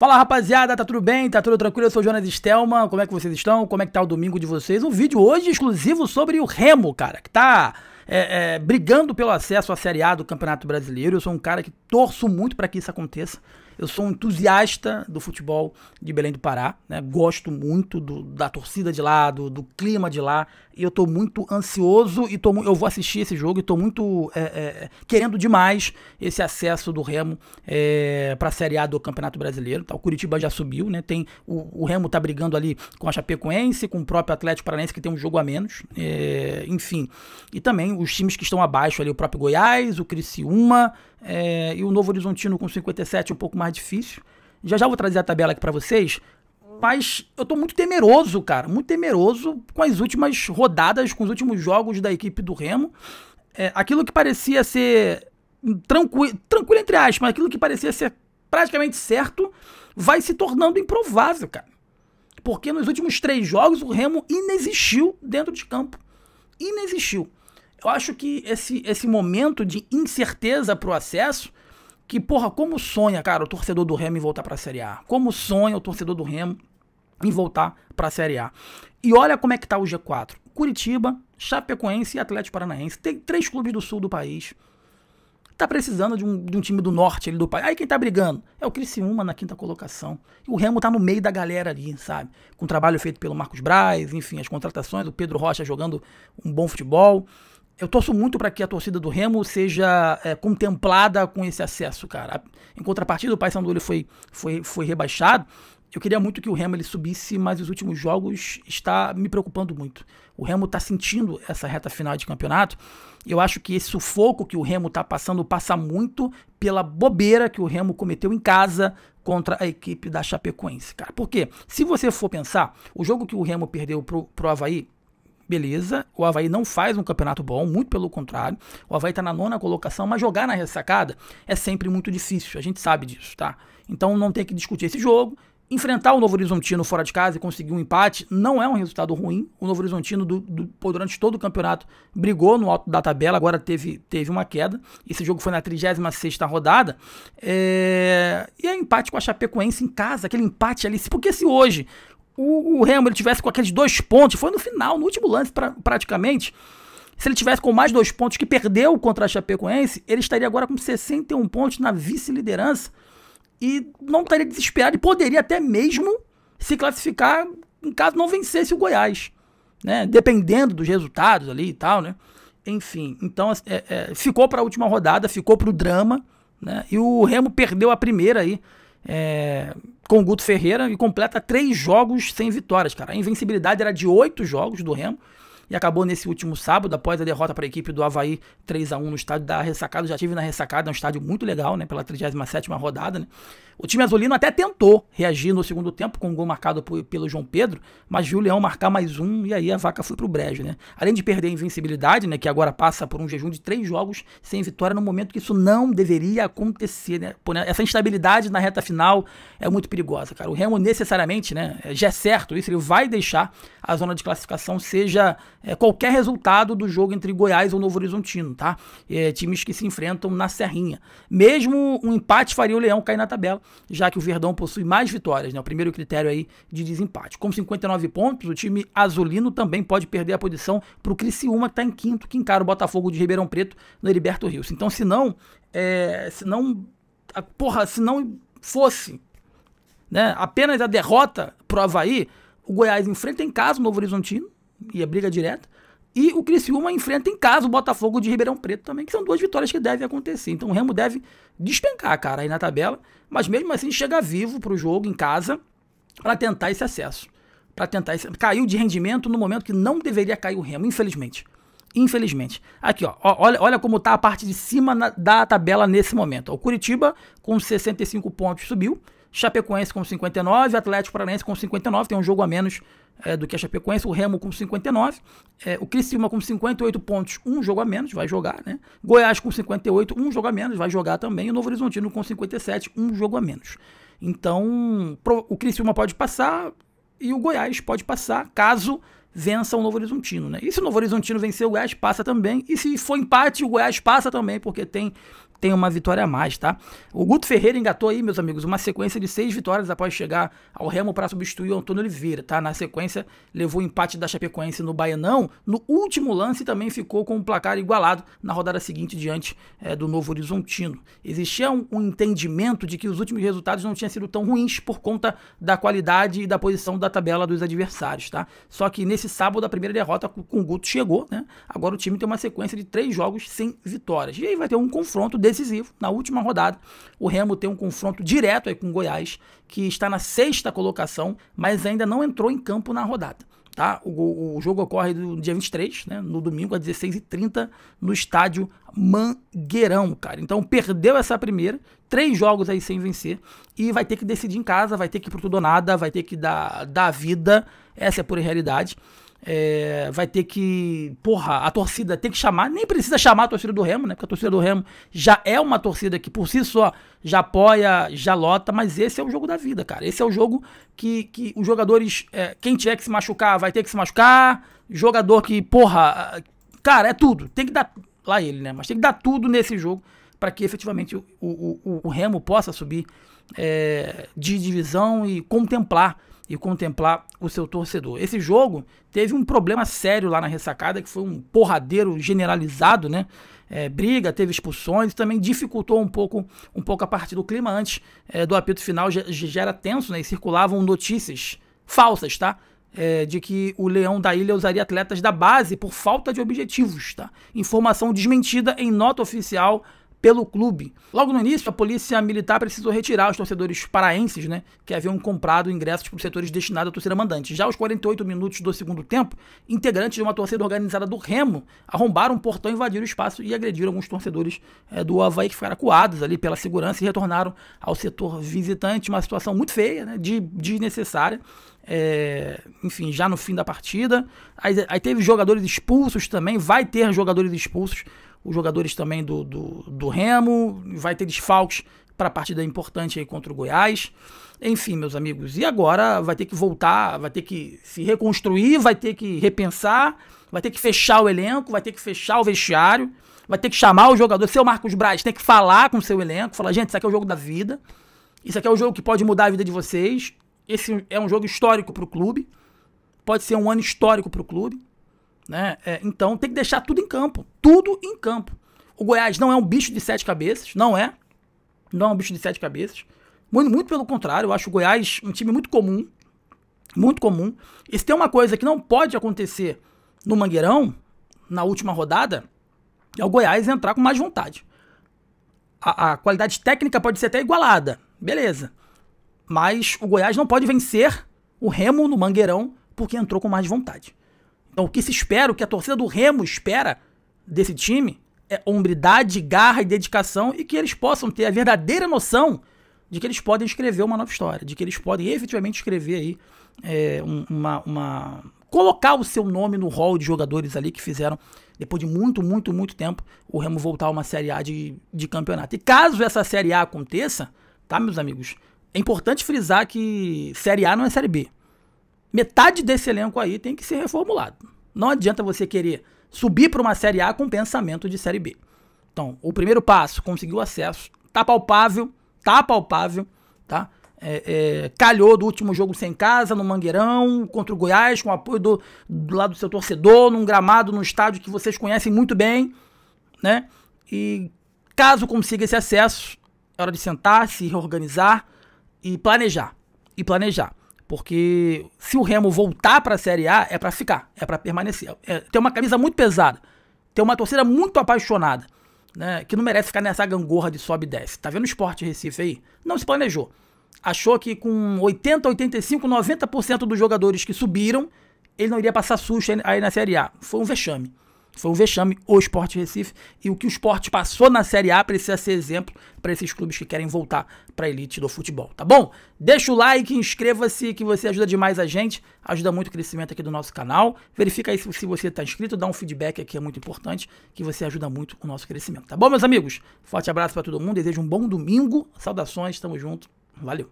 Fala rapaziada, tá tudo bem? Tá tudo tranquilo? Eu sou o Jonas Stelman, como é que vocês estão? Como é que tá o domingo de vocês? Um vídeo hoje exclusivo sobre o Remo, cara, que tá brigando pelo acesso à Série A do Campeonato Brasileiro. Eu sou um cara que torço muito para que isso aconteça. Eu sou um entusiasta do futebol de Belém do Pará, né? Gosto muito da torcida de lá, do clima de lá, e eu tô muito ansioso e eu vou assistir esse jogo e tô muito querendo demais esse acesso do Remo para a Série A do Campeonato Brasileiro. Tá? O Curitiba já subiu, né? O Remo tá brigando ali com a Chapecoense, com o próprio Atlético Paranaense, que tem um jogo a menos, enfim. E também os times que estão abaixo ali, o próprio Goiás, o Criciúma, e o Novo Horizontino com 57, um pouco mais difícil. Já vou trazer a tabela aqui pra vocês, mas eu tô muito temeroso, cara, muito temeroso com as últimas rodadas, com os últimos jogos da equipe do Remo. Aquilo que parecia ser tranquilo entre aspas, mas aquilo que parecia ser praticamente certo, vai se tornando improvável, cara. Porque nos últimos 3 jogos o Remo inexistiu dentro de campo. Inexistiu. Eu acho que esse momento de incerteza pro acesso, que, porra, como sonha, cara, o torcedor do Remo em voltar pra Série A. Como sonha o torcedor do Remo em voltar pra Série A. E olha como é que tá o G4. Curitiba, Chapecoense e Atlético Paranaense. Tem 3 clubes do sul do país. Tá precisando de um time do norte ali do país. Aí quem tá brigando é o Criciúma na 5ª colocação. E o Remo tá no meio da galera ali, sabe? Com o trabalho feito pelo Marcos Braz, enfim, as contratações, o Pedro Rocha jogando um bom futebol. Eu torço muito para que a torcida do Remo seja contemplada com esse acesso, cara. Em contrapartida, o Paysandu foi rebaixado. Eu queria muito que o Remo ele subisse, mas os últimos jogos está me preocupando muito. O Remo está sentindo essa reta final de campeonato. Eu acho que esse sufoco que o Remo está passando passa muito pela bobeira que o Remo cometeu em casa contra a equipe da Chapecoense, cara. Por quê? Se você for pensar, o jogo que o Remo perdeu pro Avaí, beleza, o Avaí não faz um campeonato bom, muito pelo contrário, o Avaí tá na 9ª colocação, mas jogar na ressacada é sempre muito difícil, a gente sabe disso, tá? Então não tem que discutir esse jogo. Enfrentar o Novo Horizontino fora de casa e conseguir um empate não é um resultado ruim. O Novo Horizontino, durante todo o campeonato, brigou no alto da tabela, agora teve uma queda. Esse jogo foi na 36ª rodada. E é empate com a Chapecoense em casa, aquele empate ali. Porque se hoje o Remo ele tivesse com aqueles 2 pontos, foi no final, no último lance praticamente, se ele tivesse com mais 2 pontos que perdeu contra a Chapecoense, ele estaria agora com 61 pontos na vice-liderança e não estaria desesperado e poderia até mesmo se classificar em caso não vencesse o Goiás, né? Dependendo dos resultados ali e tal, né? Enfim, então ficou para a última rodada, ficou para o drama, né? E o Remo perdeu a primeira aí, com o Guto Ferreira, e completa 3 jogos sem vitórias, cara. A invencibilidade era de 8 jogos do Remo e acabou nesse último sábado, após a derrota para a equipe do Avaí 3-1 no estádio da Ressacada. Já tive na Ressacada, é um estádio muito legal, né, pela 37ª rodada, né. O time azulino até tentou reagir no segundo tempo com um gol marcado pelo João Pedro, mas viu o Leão marcar mais um e aí a vaca foi pro brejo, né. Além de perder a invencibilidade, né, que agora passa por um jejum de 3 jogos sem vitória, no momento que isso não deveria acontecer, né. Essa instabilidade na reta final é muito perigosa, cara. O Remo necessariamente, né, já é certo isso, ele vai deixar a zona de classificação, seja qualquer resultado do jogo entre Goiás ou Novo Horizontino, tá? Times que se enfrentam na Serrinha. Mesmo um empate faria o Leão cair na tabela, já que o Verdão possui mais vitórias, né? O primeiro critério aí de desempate. Com 59 pontos, o time azulino também pode perder a posição para o Criciúma, que está em 5º, que encara o Botafogo de Ribeirão Preto no Heriberto Rios. Então, se não fosse, né, apenas a derrota pro Avaí, o Goiás enfrenta em casa o Novo Horizontino, e a briga direta, e o Criciúma enfrenta em casa o Botafogo de Ribeirão Preto também, que são 2 vitórias que devem acontecer. Então o Remo deve despencar, cara, aí na tabela, mas mesmo assim chega vivo pro jogo em casa para tentar esse acesso. Caiu de rendimento no momento que não deveria cair o Remo, infelizmente. Infelizmente. Aqui, ó, olha como tá a parte de cima da tabela nesse momento. O Curitiba com 65 pontos subiu, Chapecoense com 59, Atlético Paranaense com 59, tem um jogo a menos do que a Chapecoense, o Remo com 59, o Criciúma com 58 pontos, um jogo a menos, vai jogar, né? Goiás com 58, um jogo a menos, vai jogar também, e o Novo Horizontino com 57, um jogo a menos. Então, o Criciúma pode passar e o Goiás pode passar, caso vença o Novo Horizontino, né? E se o Novo Horizontino vencer, o Goiás passa também. E se for empate, o Goiás passa também, porque tem uma vitória a mais, tá? O Guto Ferreira engatou aí, meus amigos, uma sequência de 6 vitórias após chegar ao Remo para substituir o Antônio Oliveira, tá? Na sequência, levou o empate da Chapecoense no Baianão. No último lance também ficou com o placar igualado na rodada seguinte diante do Novo Horizontino. Existia um entendimento de que os últimos resultados não tinham sido tão ruins por conta da qualidade e da posição da tabela dos adversários, tá? Só que nesse sábado, a primeira derrota com o Guto chegou, né? Agora o time tem uma sequência de 3 jogos sem vitórias. E aí vai ter um confronto decisivo na última rodada. O Remo tem um confronto direto aí com o Goiás, que está na 6ª colocação, mas ainda não entrou em campo na rodada, tá? O jogo ocorre no dia 23, né, no domingo, às 16h30, no estádio Mangueirão, cara. Então perdeu essa primeira, 3 jogos aí sem vencer, e vai ter que decidir em casa, vai ter que ir pro tudo ou nada, vai ter que dar a vida, essa é a pura realidade. Vai ter que, a torcida tem que chamar, nem precisa chamar a torcida do Remo, né, porque a torcida do Remo já é uma torcida que por si só já apoia, já lota, mas esse é o jogo da vida, cara. Esse é o jogo que os jogadores, quem tiver que se machucar, vai ter que se machucar, jogador que, cara, é tudo, tem que dar, lá ele, né, mas tem que dar tudo nesse jogo para que efetivamente o Remo possa subir de divisão e contemplar o seu torcedor. Esse jogo teve um problema sério lá na ressacada, que foi um porradeiro generalizado, né? Briga, teve expulsões, também dificultou um pouco a partida. O clima antes do apito final já era tenso, né? E circulavam notícias falsas, tá? De que o Leão da Ilha usaria atletas da base por falta de objetivos, tá? Informação desmentida em nota oficial pelo clube. Logo no início, a polícia militar precisou retirar os torcedores paraenses, né, que haviam comprado ingressos para os setores destinados à torcida mandante. Já aos 48 minutos do segundo tempo, integrantes de uma torcida organizada do Remo arrombaram um portão, invadiram o espaço e agrediram alguns torcedores do Avaí, que ficaram acuados ali pela segurança e retornaram ao setor visitante. Uma situação muito feia, né, desnecessária. Enfim, já no fim da partida. Aí teve jogadores expulsos também, vai ter jogadores expulsos, os jogadores também do Remo, vai ter desfalques para a partida importante aí contra o Goiás. Enfim, meus amigos, e agora vai ter que voltar, vai ter que se reconstruir, vai ter que repensar, vai ter que fechar o elenco, vai ter que fechar o vestiário, vai ter que chamar o jogador. Seu Marcos Braz tem que falar com o seu elenco, falar, gente, isso aqui é o jogo da vida, isso aqui é o jogo que pode mudar a vida de vocês, esse é um jogo histórico para o clube, pode ser um ano histórico para o clube, né? Então tem que deixar tudo em campo. Tudo em campo. O Goiás não é um bicho de 7 cabeças. Não é um bicho de 7 cabeças. Muito, muito pelo contrário. Eu acho o Goiás um time muito comum. Muito comum. E se tem uma coisa que não pode acontecer no Mangueirão, na última rodada, é o Goiás entrar com mais vontade. A qualidade técnica pode ser até igualada. Beleza. Mas o Goiás não pode vencer o Remo no Mangueirão porque entrou com mais vontade. Então o que se espera, o que a torcida do Remo espera desse time é hombridade, garra e dedicação, e que eles possam ter a verdadeira noção de que eles podem escrever uma nova história, de que eles podem efetivamente escrever aí colocar o seu nome no hall de jogadores ali que fizeram, depois de muito, muito, muito tempo, o Remo voltar a uma Série A de campeonato. E caso essa Série A aconteça, tá, meus amigos, é importante frisar que Série A não é Série B. Metade desse elenco aí tem que ser reformulado. Não adianta você querer subir para uma Série A com pensamento de Série B. Então, o primeiro passo, conseguiu acesso, tá palpável, tá? Calhou do último jogo sem casa, no Mangueirão, contra o Goiás, com o apoio do lado do seu torcedor, num gramado, num estádio que vocês conhecem muito bem, né? E caso consiga esse acesso, é hora de sentar, se reorganizar e planejar. Porque se o Remo voltar para a Série A, é para ficar, é para permanecer. Tem uma camisa muito pesada, tem uma torcida muito apaixonada, né, que não merece ficar nessa gangorra de sobe e desce. Tá vendo o Sport Recife aí? Não se planejou. Achou que com 80, 85, 90% dos jogadores que subiram, ele não iria passar susto aí na Série A. Foi um vexame. O Sport Recife, e o que o Sport passou na Série A precisa ser exemplo para esses clubes que querem voltar para a elite do futebol, tá bom? Deixa o like, inscreva-se, que você ajuda demais a gente, ajuda muito o crescimento aqui do nosso canal. Verifica aí se você está inscrito, dá um feedback aqui, é muito importante, que você ajuda muito o nosso crescimento, tá bom, meus amigos? Forte abraço para todo mundo, desejo um bom domingo, saudações, tamo junto, valeu!